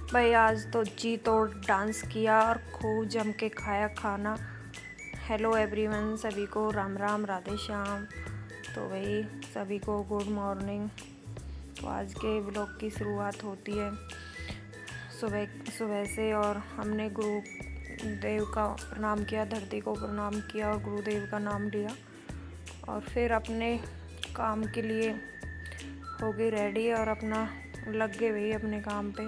भाई आज तो जी तोड़ डांस किया और खूब जम के खाया खाना। हेलो एवरीवन, सभी को राम राम राधे श्याम। तो भाई सभी को गुड मॉर्निंग। तो आज के व्लॉग की शुरुआत होती है सुबह सुबह से, और हमने गुरुदेव का प्रणाम किया, धरती को प्रणाम किया और गुरुदेव का नाम लिया, और फिर अपने काम के लिए हो गए रेडी और अपना लग गए भाई अपने काम पे।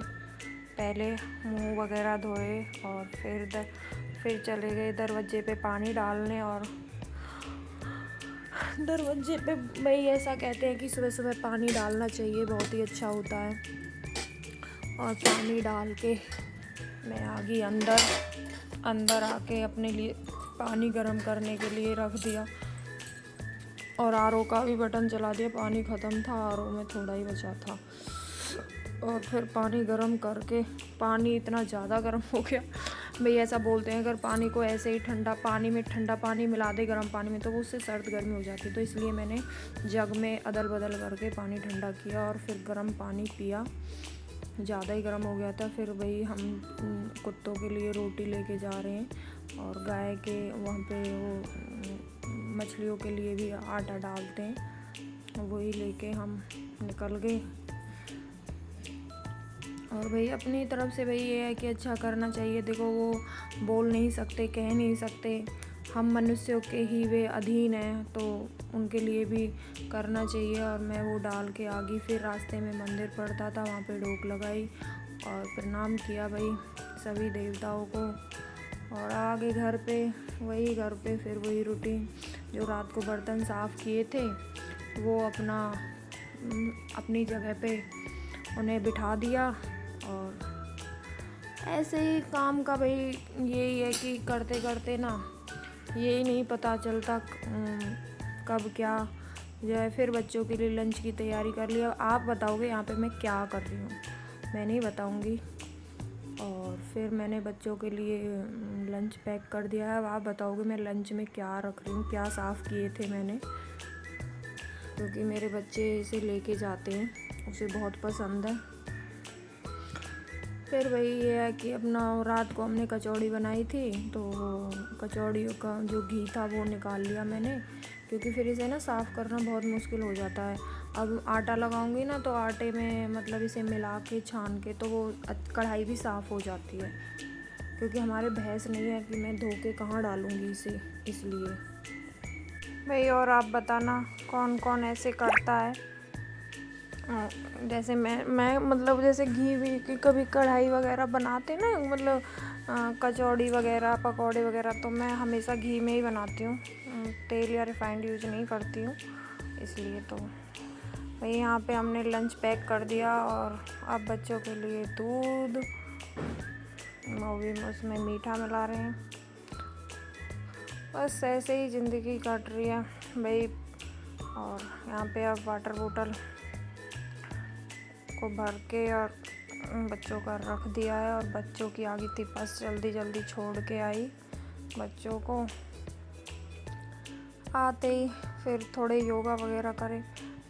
पहले मुंह वगैरह धोए और फिर चले गए दरवाजे पे पानी डालने। और दरवाजे पे भाई ऐसा कहते हैं कि सुबह सुबह पानी डालना चाहिए, बहुत ही अच्छा होता है। और पानी डाल के मैं आ गई अंदर आके अपने लिए पानी गर्म करने के लिए रख दिया, और आरओ का भी बटन चला दिया। पानी ख़त्म था, आरओ में थोड़ा ही बचा था। और फिर पानी गर्म करके, पानी इतना ज़्यादा गर्म हो गया भाई, ऐसा बोलते हैं अगर पानी को ऐसे ही ठंडा पानी मिला दे गर्म पानी में तो वो उससे सर्द गर्मी हो जाती है। तो इसलिए मैंने जग में अदल बदल करके पानी ठंडा किया और फिर गर्म पानी पिया। ज़्यादा ही गर्म हो गया था। फिर भाई हम कुत्तों के लिए रोटी लेके जा रहे हैं, और गाय के वहाँ पे वो मछलियों के लिए भी आटा डालते हैं, वही लेके हम निकल गए। और भाई अपनी तरफ से भाई ये है कि अच्छा करना चाहिए। देखो वो बोल नहीं सकते, कह नहीं सकते, हम मनुष्यों के ही वे अधीन हैं, तो उनके लिए भी करना चाहिए। और मैं वो डाल के आ गई। फिर रास्ते में मंदिर पड़ता था, वहाँ पे डोक लगाई और प्रणाम किया भाई सभी देवताओं को, और आगे घर पे फिर वही रूटीन। जो रात को बर्तन साफ़ किए थे वो अपनी जगह पे उन्हें बिठा दिया। और ऐसे ही काम का भाई यही है कि करते करते ना यही नहीं पता चलता कब क्या जो है। फिर बच्चों के लिए लंच की तैयारी कर लिया। आप बताओगे यहाँ पे मैं क्या कर रही हूँ? मैं नहीं बताऊँगी। और फिर मैंने बच्चों के लिए लंच पैक कर दिया है। अब आप बताओगे मैं लंच में क्या रख रही हूँ, क्या साफ़ किए थे मैंने, क्योंकि मेरे बच्चे इसे लेके जाते हैं, उसे बहुत पसंद है। फिर वही ये है कि अपना रात को हमने कचौड़ी बनाई थी, तो कचौड़ियों का जो घी था वो निकाल लिया मैंने, क्योंकि फिर इसे ना साफ़ करना बहुत मुश्किल हो जाता है। अब आटा लगाऊंगी ना तो आटे में मतलब इसे मिला के छान के तो वो कढ़ाई भी साफ़ हो जाती है, क्योंकि हमारे भैंस नहीं है कि मैं धो के कहाँ डालूँगी इसे, इसलिए भाई। और आप बताना कौन कौन ऐसे करता है? जैसे मैं मतलब जैसे घी भी की कभी कढ़ाई वगैरह बनाते ना, मतलब कचौड़ी वगैरह पकौड़े वगैरह, तो मैं हमेशा घी में ही बनाती हूँ, तेल या रिफाइंड यूज़ नहीं करती हूँ, इसलिए। तो भाई यहाँ पे हमने लंच पैक कर दिया, और अब बच्चों के लिए दूध, वो भी उसमें मीठा मिला रहे हैं। बस ऐसे ही ज़िंदगी कट रही है भाई। और यहाँ पे अब वाटर बोतल को भर के और बच्चों का रख दिया है, और बच्चों की आ गई थी बस, जल्दी जल्दी छोड़ के आई बच्चों को। आते ही फिर थोड़े योगा वगैरह करें।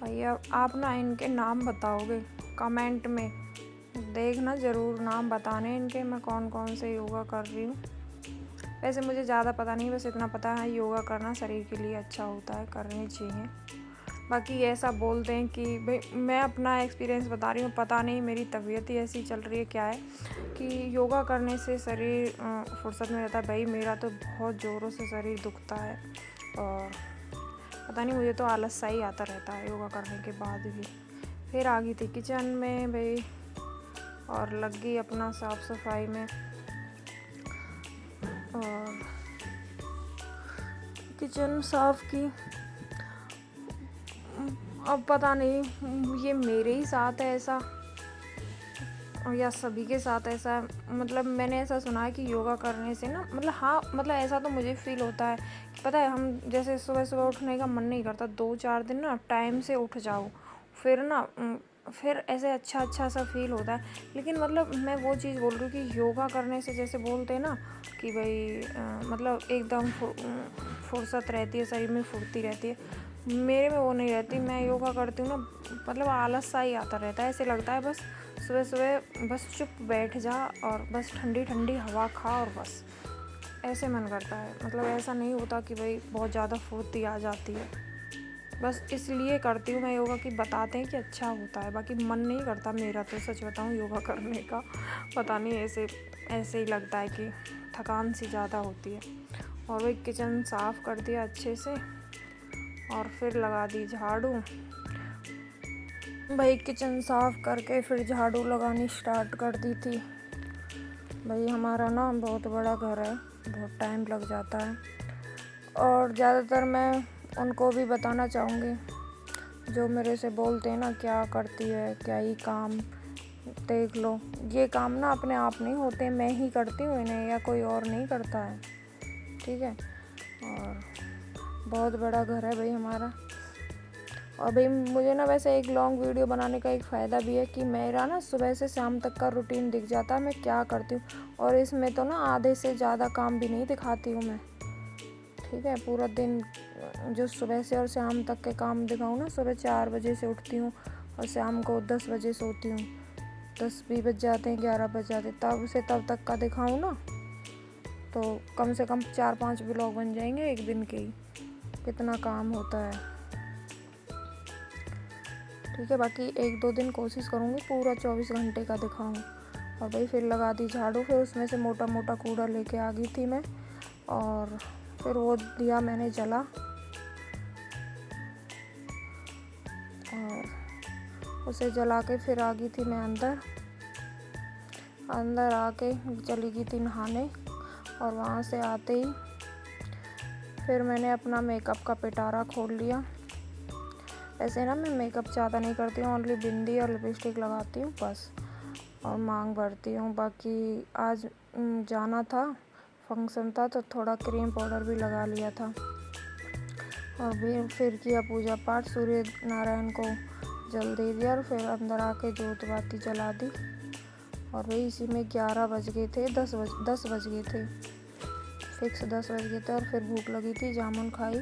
भैया आप ना इनके नाम बताओगे कमेंट में, देखना ज़रूर नाम बताने इनके, मैं कौन कौन से योगा कर रही हूँ। वैसे मुझे ज़्यादा पता नहीं, बस इतना पता है योगा करना शरीर के लिए अच्छा होता है, करनी चाहिए। बाकी ऐसा बोलते हैं कि भाई मैं अपना एक्सपीरियंस बता रही हूँ, पता नहीं मेरी तबीयत ही ऐसी चल रही है क्या है, कि योगा करने से शरीर फुर्सत में रहता है। भाई मेरा तो बहुत ज़ोरों से शरीर दुखता है, और पता नहीं मुझे तो आलस सा ही आता रहता है योगा करने के बाद भी। फिर आ गई थी किचन में भाई, और लग गई अपना साफ़ सफाई में, और किचन साफ़ की। अब पता नहीं ये मेरे ही साथ है ऐसा या सभी के साथ ऐसा है। मतलब मैंने ऐसा सुना है कि योगा करने से ना, मतलब हाँ, मतलब ऐसा तो मुझे फील होता है कि पता है, हम जैसे सुबह सुबह उठने का मन नहीं करता, 2-4 दिन ना टाइम से उठ जाओ, फिर ऐसे अच्छा सा फील होता है। लेकिन मतलब मैं वो चीज़ बोल रही हूँ कि योगा करने से जैसे बोलते हैं ना कि भाई मतलब एकदम फुर्सत रहती है, शरीर में फुर्ती रहती है, मेरे में वो नहीं रहती। मैं योगा करती हूँ ना, मतलब आलस सा ही आता रहता है, ऐसे लगता है बस सुबह सुबह बस चुप बैठ जा और बस ठंडी ठंडी हवा खा और बस ऐसे मन करता है। मतलब ऐसा नहीं होता कि भाई बहुत ज़्यादा फुर्ती आ जाती है, बस इसलिए करती हूँ मैं योगा कि बताते हैं कि अच्छा होता है, बाकी मन नहीं करता मेरा तो सच बताऊँ योगा करने का। पता नहीं ऐसे ही लगता है कि थकान सी ज़्यादा होती है। और वही किचन साफ़ कर दिया अच्छे से और फिर लगा दी झाड़ू। भाई किचन साफ़ करके फिर झाड़ू लगानी स्टार्ट कर दी थी। भाई हमारा ना बहुत बड़ा घर है, बहुत टाइम लग जाता है। और ज़्यादातर मैं उनको भी बताना चाहूँगी जो मेरे से बोलते हैं ना क्या करती है, क्या ही काम, देख लो ये काम ना अपने आप नहीं होते, मैं ही करती हूँ इन्हें, या कोई और नहीं करता है, ठीक है। और बहुत बड़ा घर है भाई हमारा। और भाई मुझे ना वैसे एक लॉन्ग वीडियो बनाने का एक फ़ायदा भी है कि मेरा ना सुबह से शाम तक का रूटीन दिख जाता है, मैं क्या करती हूँ। और इसमें तो ना आधे से ज़्यादा काम भी नहीं दिखाती हूँ मैं, ठीक है। पूरा दिन जो सुबह से और शाम तक के काम दिखाऊँ ना, सुबह 4 बजे से उठती हूँ और शाम को 10 बजे सोती हूँ, 10 भी बज जाते हैं, 11 बज जाते हैं, तब से तब तक का दिखाऊँ ना तो कम से कम 4-5 ब्लॉग बन जाएंगे एक दिन के ही। कितना काम होता है, ठीक है। बाकी 1-2 दिन कोशिश करूँगी पूरा 24 घंटे का दिखाऊँ। और भाई फिर लगा दी झाड़ू, फिर उसमें से मोटा मोटा कूड़ा लेके आ गई थी मैं, और फिर वो दिया मैंने जला। और उसे जला के फिर आ गई थी मैं अंदर आके चली गई थी नहाने। और वहाँ से आते ही फिर मैंने अपना मेकअप का पिटारा खोल लिया। ऐसे ना मैं मेकअप ज़्यादा नहीं करती हूँ, ओनली बिंदी और लिपस्टिक लगाती हूँ बस, और मांग भरती हूँ। बाकी आज जाना था, फंक्शन था, तो थोड़ा क्रीम पाउडर भी लगा लिया था। और फिर किया पूजा पाठ, सूर्य नारायण को जल दे दिया और फिर अंदर आके जोत बाती जला दी। और वही इसी में 11 बज गए थे, 10 बज गए थे, फिक्स 10 बज गए थे। और फिर भूख लगी थी, जामुन खाई,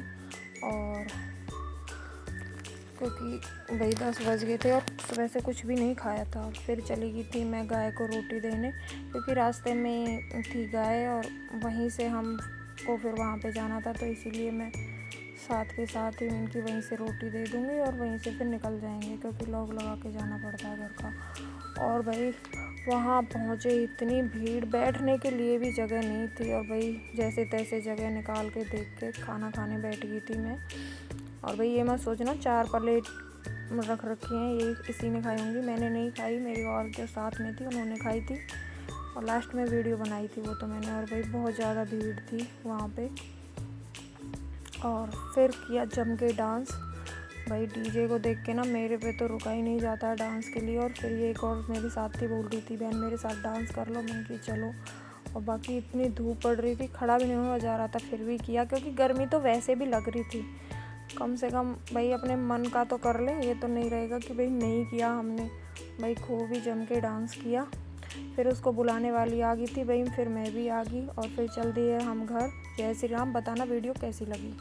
और क्योंकि भाई 10 बज गए थे और सुबह से कुछ भी नहीं खाया था। और फिर चली गई थी मैं गाय को रोटी देने, क्योंकि रास्ते में थी गाय और वहीं से हमको फिर वहाँ पे जाना था, तो इसीलिए मैं साथ के साथ ही इनकी वहीं से रोटी दे दूँगी और वहीं से फिर निकल जाएंगे, क्योंकि लॉक लगा के जाना पड़ता है घर का। और भाई वहाँ पहुँचे, इतनी भीड़, बैठने के लिए भी जगह नहीं थी। और भाई जैसे तैसे जगह निकाल के देख के खाना खाने बैठ गई थी मैं। और भाई ये मत सोचना 4 प्लेट रख रखी हैं, ये इसी ने खाई होंगी, मैंने नहीं खाई, मेरी और जो साथ में थी उन्होंने खाई थी। और लास्ट में वीडियो बनाई थी वो तो मैंने। और भाई बहुत ज़्यादा भीड़ थी वहाँ पे। और फिर किया जम के डांस। भाई डीजे को देख के ना मेरे पे तो रुका ही नहीं जाता डांस के लिए। और फिर ये एक और मेरे साथ थी, बोल रही थी बहन मेरे साथ डांस कर लो, मैंने की चलो। और बाकी इतनी धूप पड़ रही थी, खड़ा भी नहीं हुआ जा रहा था, फिर भी किया, क्योंकि गर्मी तो वैसे भी लग रही थी। कम से कम भाई अपने मन का तो कर लें, ये तो नहीं रहेगा कि भाई नहीं किया हमने। भाई खूब ही जम के डांस किया। फिर उसको बुलाने वाली आ गई थी भाई, फिर मैं भी आ गई और फिर चल दिए हम घर। जय श्री राम। बताना वीडियो कैसी लगी।